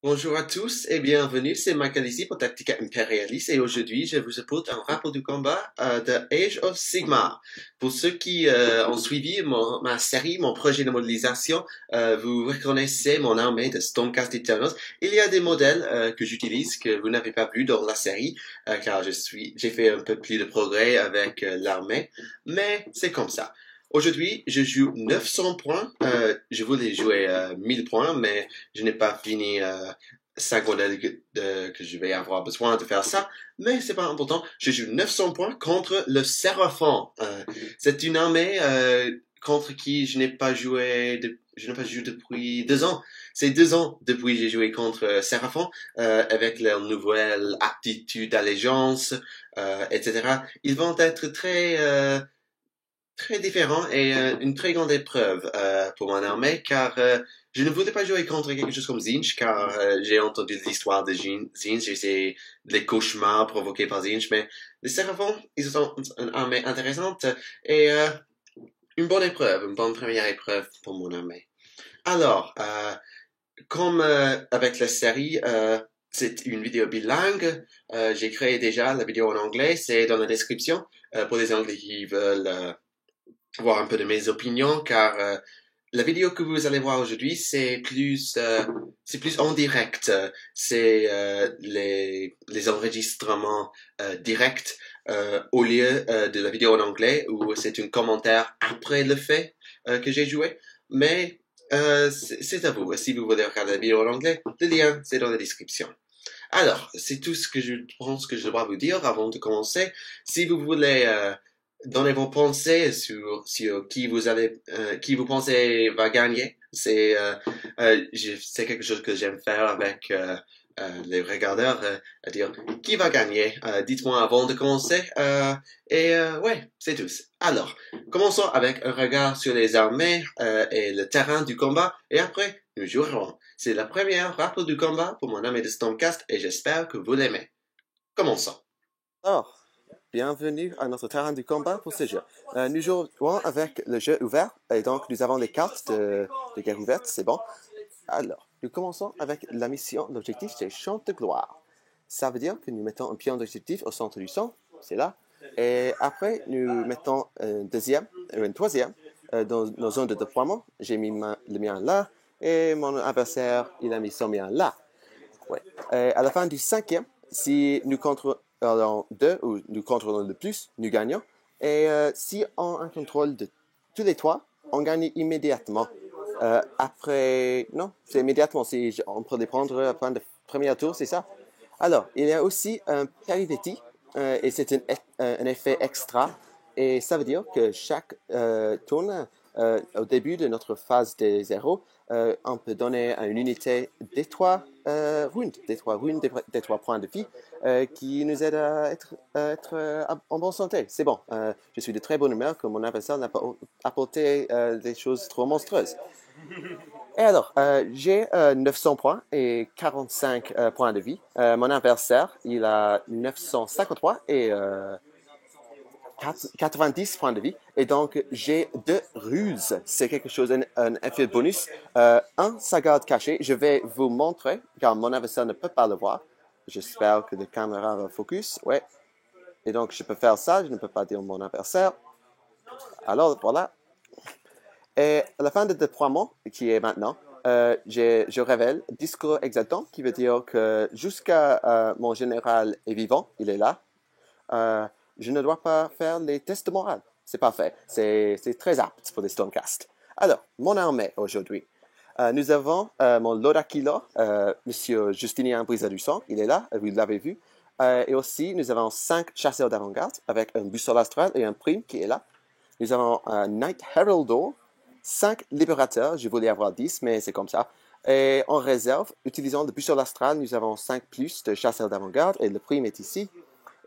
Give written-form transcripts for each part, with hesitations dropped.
Bonjour à tous et bienvenue, c'est Michael ici pour Tactica Imperialis et aujourd'hui je vous apporte un rapport du combat de Age of Sigmar. Pour ceux qui ont suivi ma série, mon projet de modélisation, vous reconnaissez mon armée de Stormcast Eternals. Il y a des modèles que j'utilise que vous n'avez pas vu dans la série car j'ai fait un peu plus de progrès avec l'armée, mais c'est comme ça. Aujourd'hui, je joue 900 points. Je voulais jouer 1000 points, mais je n'ai pas fini 5 modèles que je vais avoir besoin de faire ça. Mais c'est pas important. Je joue 900 points contre le Seraphon. C'est une armée contre qui je n'ai pas joué depuis 2 ans. C'est 2 ans depuis que j'ai joué contre Seraphon avec leur nouvelle aptitude d'allégeance, etc. Ils vont être très différent et une très grande épreuve pour mon armée car je ne voulais pas jouer contre quelque chose comme Zinch car j'ai entendu l'histoire de Zinch et c'est des cauchemars provoqués par Zinch, mais les Séraphons, ils sont une armée intéressante et une bonne épreuve, une bonne première épreuve pour mon armée. Alors, comme avec la série, c'est une vidéo bilingue. J'ai créé déjà la vidéo en anglais, c'est dans la description pour les Anglais qui veulent voir un peu de mes opinions, car la vidéo que vous allez voir aujourd'hui, c'est plus en direct. C'est les enregistrements directs au lieu de la vidéo en anglais où c'est un commentaire après le fait que j'ai joué. Mais c'est à vous. Si vous voulez regarder la vidéo en anglais, le lien c'est dans la description. Alors, c'est tout ce que je pense que je dois vous dire avant de commencer. Si vous voulez donner vos pensées sur qui vous pensez va gagner, c'est quelque chose que j'aime faire avec les regardeurs, à dire qui va gagner. Dites-moi avant de commencer. Ouais, c'est tout. Alors, commençons avec un regard sur les armées et le terrain du combat, et après nous jouerons. C'est la première rapport du combat pour mon armée de Stormcast et j'espère que vous l'aimez. Commençons. Alors, bienvenue à notre terrain du combat pour ce jeu. Nous jouons avec le jeu ouvert et donc nous avons les cartes de guerre ouverte, c'est bon. Alors, nous commençons avec la mission. L'objectif, c'est Champ de gloire. Ça veut dire que nous mettons un pion d'objectif au centre du champ, c'est là. Et après, nous mettons une troisième dans nos zones de déploiement. J'ai mis le mien là et mon adversaire, il a mis son mien là. Ouais. À la fin du cinquième, si nous contrôlons 2 ou nous contrôlons le plus, nous gagnons. Et si on a un contrôle de tous les 3, on gagne immédiatement. Après, non, c'est immédiatement. Si on peut les prendre à la fin du premier tour, c'est ça. Alors, il y a aussi un Periveti, et c'est un effet extra. Et ça veut dire que chaque tourne, au début de notre phase des zéros, on peut donner à une unité des 3 runes, des 3 points de vie, qui nous aident à être en bonne santé. C'est bon. Je suis de très bonne humeur que mon adversaire n'a pas apporté des choses trop monstrueuses. Et alors, j'ai 900 points et 45 points de vie. Mon adversaire, il a 953 et 90 points de vie. Et donc, j'ai 2 ruses. C'est quelque chose, un effet bonus. Un sauvegarde caché. Je vais vous montrer, car mon adversaire ne peut pas le voir. J'espère que la caméra va focus. Ouais. Et donc, je peux faire ça. Je ne peux pas dire mon adversaire. Alors, voilà. Et à la fin de déploiement, qui est maintenant, je révèle discours exaltant, qui veut dire que jusqu'à mon général est vivant, il est là. Je ne dois pas faire les tests de morale. C'est parfait. C'est très apte pour les Stormcast. Alors, mon armée aujourd'hui. Nous avons mon Lord Aquila, Monsieur Justinien Brisa du Sang. Il est là, vous l'avez vu. Et aussi, nous avons 5 chasseurs d'avant-garde avec un boussole astral et un prime qui est là. Nous avons un Knight Heraldor, 5 libérateurs. Je voulais avoir 10, mais c'est comme ça. Et en réserve, utilisant le boussole astral, nous avons 5 plus de chasseurs d'avant-garde et le prime est ici.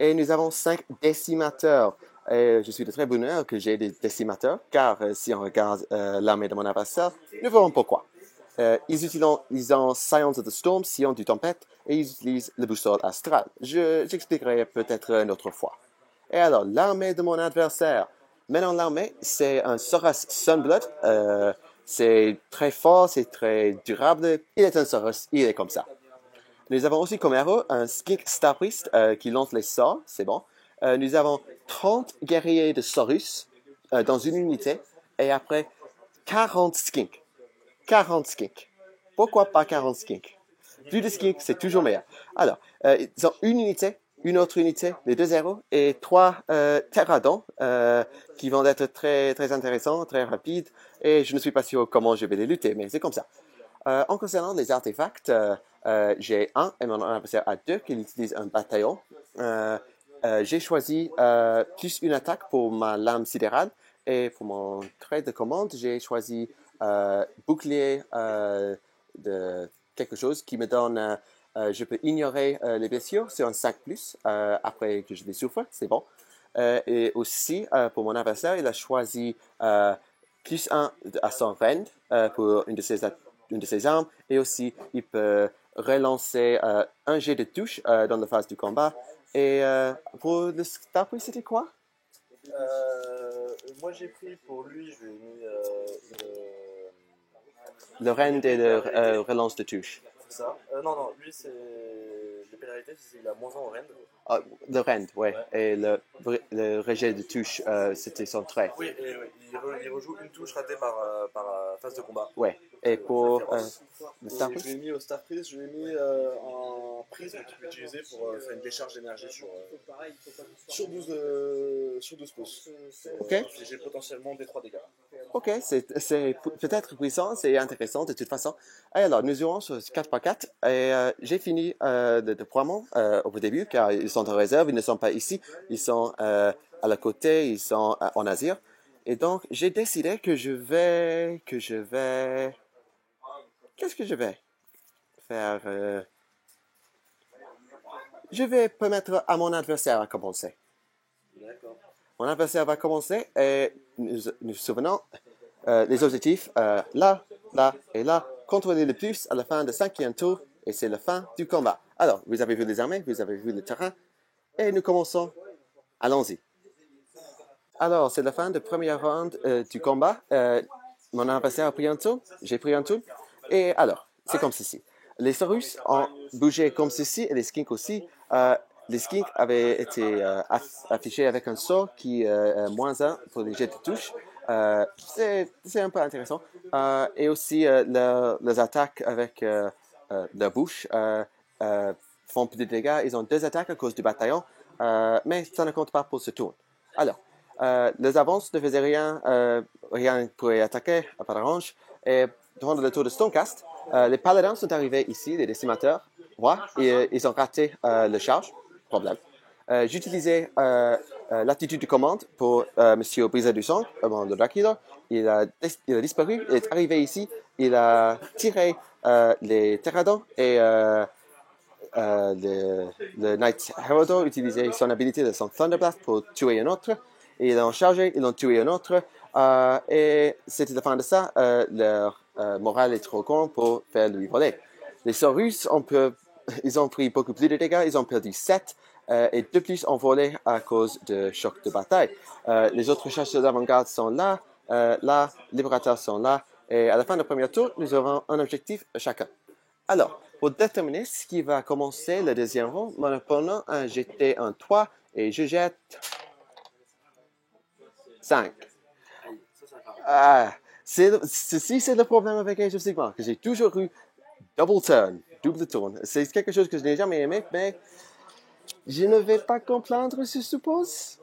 Et nous avons 5 décimateurs. Et je suis de très bonne humeur que j'ai des décimateurs, car si on regarde l'armée de mon adversaire, nous verrons pourquoi. Ils utilisent Science of the Storm, Sillon du Tempête, et ils utilisent le boussole astral. J'expliquerai peut-être une autre fois. Et alors, l'armée de mon adversaire. Maintenant, l'armée, c'est un Saurus Sunblood. C'est très fort, c'est très durable. Il est un Saurus, il est comme ça. Nous avons aussi comme héros un skink Star Priest qui lance les sorts, c'est bon. Nous avons 30 guerriers de Saurus dans une unité et après 40 skinks. 40 skinks. Pourquoi pas 40 skinks? Plus de skinks, c'est toujours meilleur. Alors, ils ont une unité, une autre unité, les deux héros et 3 terradons qui vont être très, très intéressants, très rapides et je ne suis pas sûr comment je vais les lutter, mais c'est comme ça. En concernant les artefacts, j'ai un et mon adversaire a 2 qui utilisent un bataillon. J'ai choisi plus une attaque pour ma lame sidérale et pour mon trait de commande, j'ai choisi bouclier de quelque chose qui me donne, je peux ignorer les blessures, c'est un 5+, après que je les souffre, c'est bon. Et aussi, pour mon adversaire, il a choisi plus 1 à son rend pour une de ses armes, et aussi, il peut relancer un jet de touche dans la phase du combat. Et pour le Star Priest, c'était quoi? Moi j'ai pris pour lui, je lui ai mis Le rend et le relance de touche. c'est ça. Non, lui c'est les pénalités, il a moins 1 au rend. Ah, le rend, ouais. Ouais. Et le rejet de touche, c'était son trait. Oui, et il rejoue une touche ratée par phase de combat. Ouais. Et pour le Star Et je Priest? lui ai mis au Star Priest, je lui ai mis un prisme qu'il peut utiliser pour faire une décharge d'énergie sur 12 pouces. Ok. Infliger potentiellement des 3 dégâts. Ok, c'est peut-être puissant, c'est intéressant de toute façon. Et alors, nous irons sur 4x4 et j'ai fini le déploiement au début car ils sont en réserve, ils ne sont pas ici, ils sont à la côté, ils sont en Azir. Et donc, j'ai décidé que je vais... Qu'est-ce que je vais faire? Je vais permettre à mon adversaire à commencer. D'accord. Mon adversaire va commencer et nous souvenons les objectifs là, là et là. Contrôler le plus à la fin de 5e tour et c'est la fin du combat. Alors, vous avez vu les armées, vous avez vu le terrain et nous commençons. Allons-y. Alors, c'est la fin du premier round du combat. Mon adversaire a pris un tour, j'ai pris un tour. Et alors, c'est comme ceci. Les Saurus ont bougé comme ceci et les Skinks aussi. Les Skinks avaient été affichés avec un sort qui est -1 pour les jets de touche. C'est un peu intéressant. Et aussi, leurs attaques avec leur bouche font plus de dégâts. Ils ont 2 attaques à cause du bataillon, mais ça ne compte pas pour ce tour. Alors, les avances ne faisaient rien pour y attaquer à Parange. Et durant le tour de Stonecast, les paladins sont arrivés ici, les décimateurs, et ils ont raté le charge, problème. J'utilisais l'attitude de commande pour Monsieur Brisé du Sang, le Dracula. Il a disparu, il est arrivé ici, il a tiré les terradons et le Knight Herodor utilisait son habilité de son Thunderblast pour tuer un autre. Et ils l'ont chargé, ils l'ont tué un autre. Et c'était la fin de ça. Leur morale est trop grande pour faire lui voler. Les Saurus, ils ont pris beaucoup plus de dégâts. Ils ont perdu 7. Et de plus ont volé à cause de chocs de bataille. Les autres chasseurs d'avant-garde sont là. Là, les libérateurs sont là. Et à la fin du premier tour, nous aurons un objectif chacun. Alors, pour déterminer ce qui va commencer le deuxième round, mon opponent a jeté un 3 et je jette 5. Ceci, c'est le problème avec Age of Sigmar, que j'ai toujours eu double turn. C'est quelque chose que je n'ai jamais aimé, mais je ne vais pas comprendre, je suppose.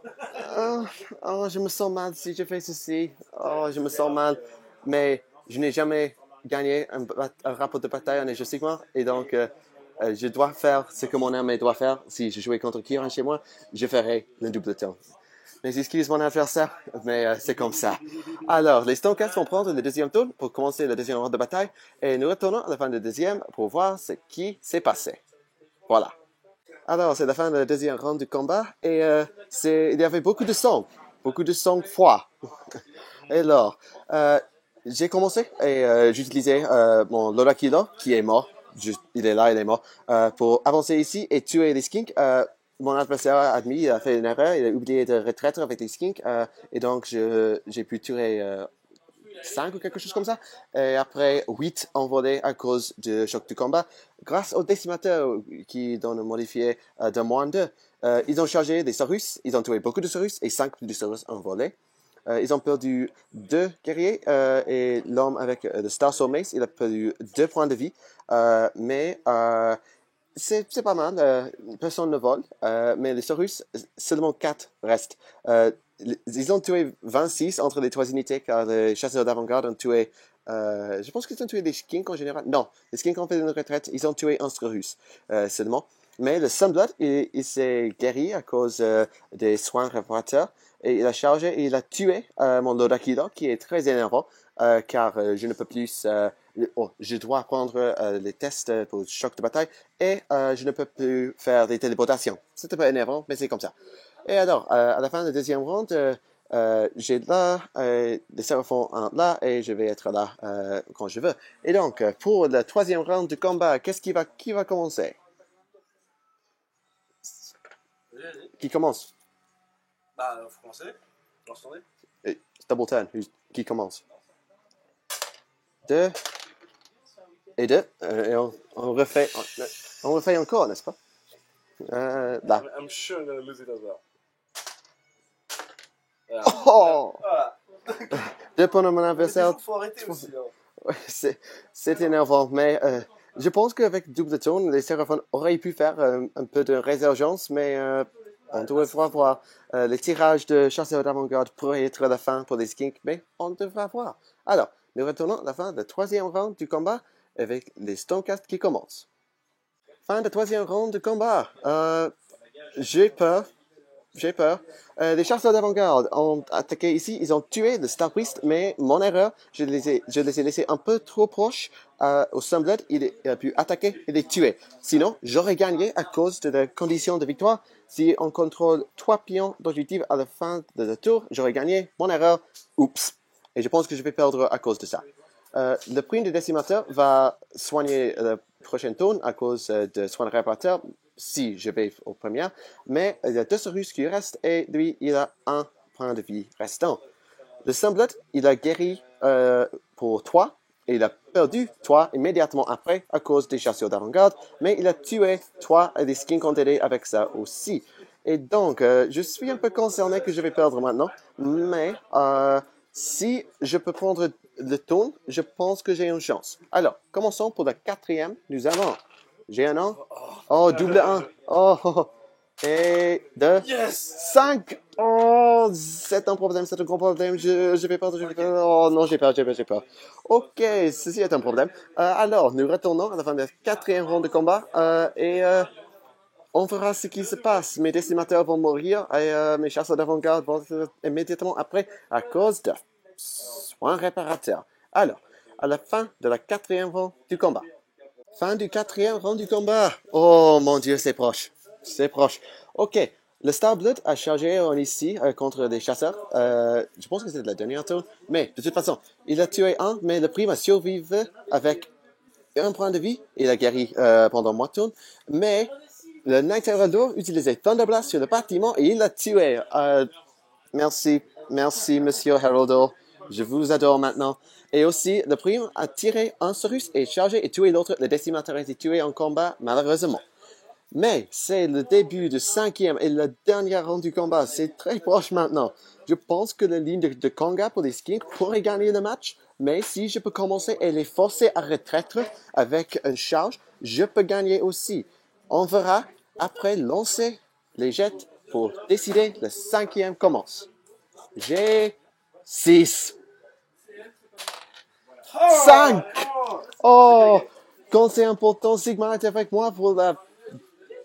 Je me sens mal si je fais ceci. Je me sens mal. Mais je n'ai jamais gagné un rapport de bataille en Age of Sigmar, et donc je dois faire ce que mon armée doit faire. Si je jouais contre Kiran chez moi, je ferais le double turn. Mais excuse mon adversaire, mais c'est comme ça. Alors, les Stonecast vont prendre le deuxième tour pour commencer le deuxième round de bataille, et nous retournons à la fin du deuxième pour voir ce qui s'est passé. Voilà. Alors, c'est la fin du deuxième round du combat, et il y avait beaucoup de sang froid. Et alors, j'ai commencé, et j'utilisais mon Lorakilo, qui est mort. Il est là, il est mort, pour avancer ici et tuer les Skinks. Mon adversaire a admis, il a fait une erreur, il a oublié de retraiter avec les Skinks, et donc j'ai pu tuer 5 ou quelque chose comme ça. Et après, 8 envolés à cause du choc du combat. Grâce au décimateur qui donne un modifié de moins 2, ils ont chargé des Saurus, ils ont tué beaucoup de Saurus et 5 de Saurus envolés. Ils ont perdu 2 guerriers et l'homme avec le Star Soul Mace, il a perdu 2 points de vie. Mais c'est pas mal, personne ne vole, mais les Saurus, seulement 4 restent. Ils ont tué 26 entre les 3 unités car les chasseurs d'avant-garde ont tué, je pense qu'ils ont tué des skinks en général. Non, les skinks ont fait une retraite, ils ont tué un Saurus seulement. Mais le Sunblood, il s'est guéri à cause des soins réparateurs. Et il a chargé et il a tué mon Lodakilo, qui est très énervant, car je ne peux plus... je dois prendre les tests pour le choc de bataille et je ne peux plus faire des téléportations. C'est un peu énervant, mais c'est comme ça. Et alors, à la fin de la deuxième round, j'ai là, les séraphons là, et je vais être là quand je veux. Et donc, pour le troisième round de combat, qui va commencer? Qui commence? Bah, faut commencer. Lance-toi. Double turn, qui commence? 2 et 2. Et on refait encore, n'est-ce pas? Là. I'm sure I'm gonna lose it as well. Oh! Voilà. 2 points à mon adversaire. Il faut arrêter aussi. Hein. Ouais, c'est énervant, mais je pense qu'avec double tourne, les séraphons auraient pu faire un peu de résurgence, mais on devra voir. Les tirages de chasseurs d'avant-garde pourraient être la fin pour les skinks, mais on devra voir. Alors, nous retournons à la fin du troisième round du combat avec les Stonecast qui commencent. Fin de troisième round de combat. J'ai peur. Les chasseurs d'avant-garde ont attaqué ici. Ils ont tué le Star Priest, mais mon erreur, je les ai laissés un peu trop proches au Sunblood. Il a pu attaquer et les tuer. Sinon, j'aurais gagné à cause de la condition de victoire. Si on contrôle 3 pions d'objectif à la fin de la tour, j'aurais gagné. Mon erreur, oups. Et je pense que je vais perdre à cause de ça. Le prime de décimateur va soigner le prochain tour à cause de soins de réparateur si je vais au premier. Mais il y a 2 Saurus qui restent et lui, il a 1 point de vie restant. Le Sunblood, il a guéri pour 3 et il a perdu 3 immédiatement après à cause des chasseurs d'avant-garde. Mais il a tué 3 et des skinks ont aidé avec ça aussi. Et donc, je suis un peu concerné que je vais perdre maintenant. Mais si je peux prendre le tour, je pense que j'ai une chance. Alors, commençons pour le 4e. Nous avons... J'ai un 1. Oh, double 1. Oh, et 2. Yes! 5. Oh, c'est un problème, c'est un gros problème. Je vais perdre. Oh non, j'ai peur. Ok, ceci est un problème. Alors, nous retournons à la fin du 4e round de combat. Et on verra ce qui se passe. Mes décimateurs vont mourir et mes chasseurs d'avant-garde vont être immédiatement après à cause de soins réparateurs. Alors, à la fin de la 4e round du combat. Fin du 4e round du combat. Oh mon Dieu, c'est proche. Ok, le Starblood a chargé ici contre des chasseurs. Je pense que c'est la dernière tour. Mais de toute façon, il a tué un, mais le prime a survécu avec 1 point de vie. Il a guéri pendant moitié tour. Mais le Knight Heraldor utilisait Thunderblast sur le bâtiment et il l'a tué. Merci, monsieur Heraldor. Je vous adore maintenant. Et aussi, le prime a tiré un Saurus et chargé et tué l'autre. Le décimateur a été tué en combat, malheureusement. Mais c'est le début du 5e et le dernier round du combat. C'est très proche maintenant. Je pense que la ligne de Konga pour les skinks pourrait gagner le match. Mais si je peux commencer et les forcer à retraître avec une charge, je peux gagner aussi. On verra après lancer les jets pour décider. Le 5e commence. J'ai 6. 5! Oh! Quand c'est important, Sigmar est avec moi pour la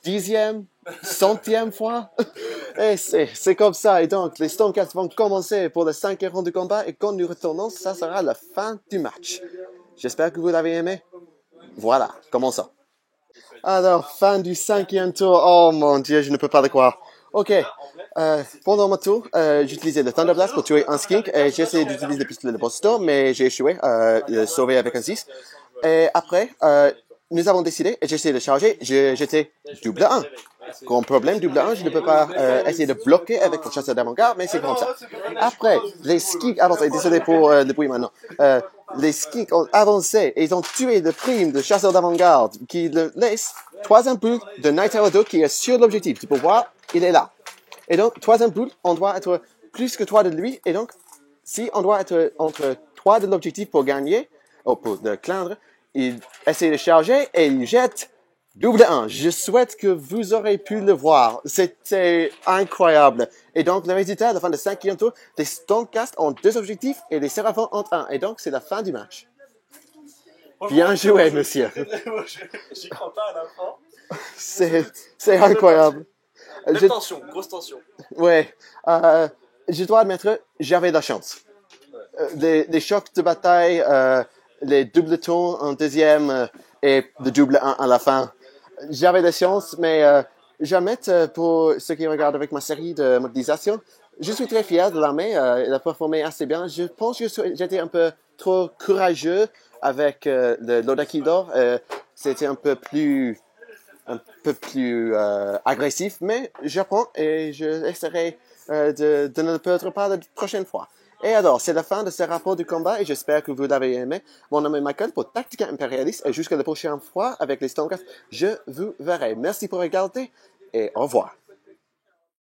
10e, 100e fois. Et c'est comme ça. Et donc, les Stonecast vont commencer pour le 5e round de combat. Et quand nous retournons, ça sera la fin du match. J'espère que vous l'avez aimé. Voilà, commençons. Alors, fin du 5e tour. Oh mon Dieu, je ne peux pas le croire. Ok. Pendant mon tour, j'utilisais le Thunder Blast pour tuer un skink et j'ai essayé d'utiliser le pistolet de Bosto, mais j'ai échoué, le sauvé avec un 6. Et après, nous avons décidé, et j'ai essayé de charger, j'étais double 1. Grand problème, double 1, je ne peux pas essayer de bloquer avec mon chasseur d'avant-garde, mais c'est comme ça. Après, les skinks avancés, désolé pour le bruit maintenant, les skinks ont avancé et ils ont tué le prime de chasseur d'avant-garde qui le laisse 3 boules de Night Owl 2 qui est sur l'objectif. Tu peux voir, il est là. Et donc, 3 boules, on doit être plus que 3 de lui. Et donc, si on doit être entre 3 de l'objectif pour gagner, ou pour le clandre, il essaie de charger et il jette double 1. Je souhaite que vous aurez pu le voir. C'était incroyable. Et donc, le résultat à la fin de 5e tour, les Stormcast ont 2 objectifs et les Séraphins ont 1. Et donc, c'est la fin du match. Bien joué, monsieur. J'y crois pas à la fin. C'est incroyable. Tension, grosse tension. Ouais. Je dois admettre, j'avais de la chance. Les chocs de bataille, les doubles tours en deuxième et le double 1 à la fin. J'avais de la chance, mais j'admets pour ceux qui regardent avec ma série de modélisation, je suis très fier de l'armée. Elle a performé assez bien. Je pense que j'étais un peu trop courageux avec le Lodakidor. C'était un peu plus agressif, mais j'apprends et je essaierai de ne le perdre pas la prochaine fois. Et alors, c'est la fin de ce rapport du combat et j'espère que vous l'avez aimé. Mon nom est Michael pour Tactica Imperialis et jusqu'à la prochaine fois avec les Stormcast, je vous verrai. Merci pour regarder et au revoir.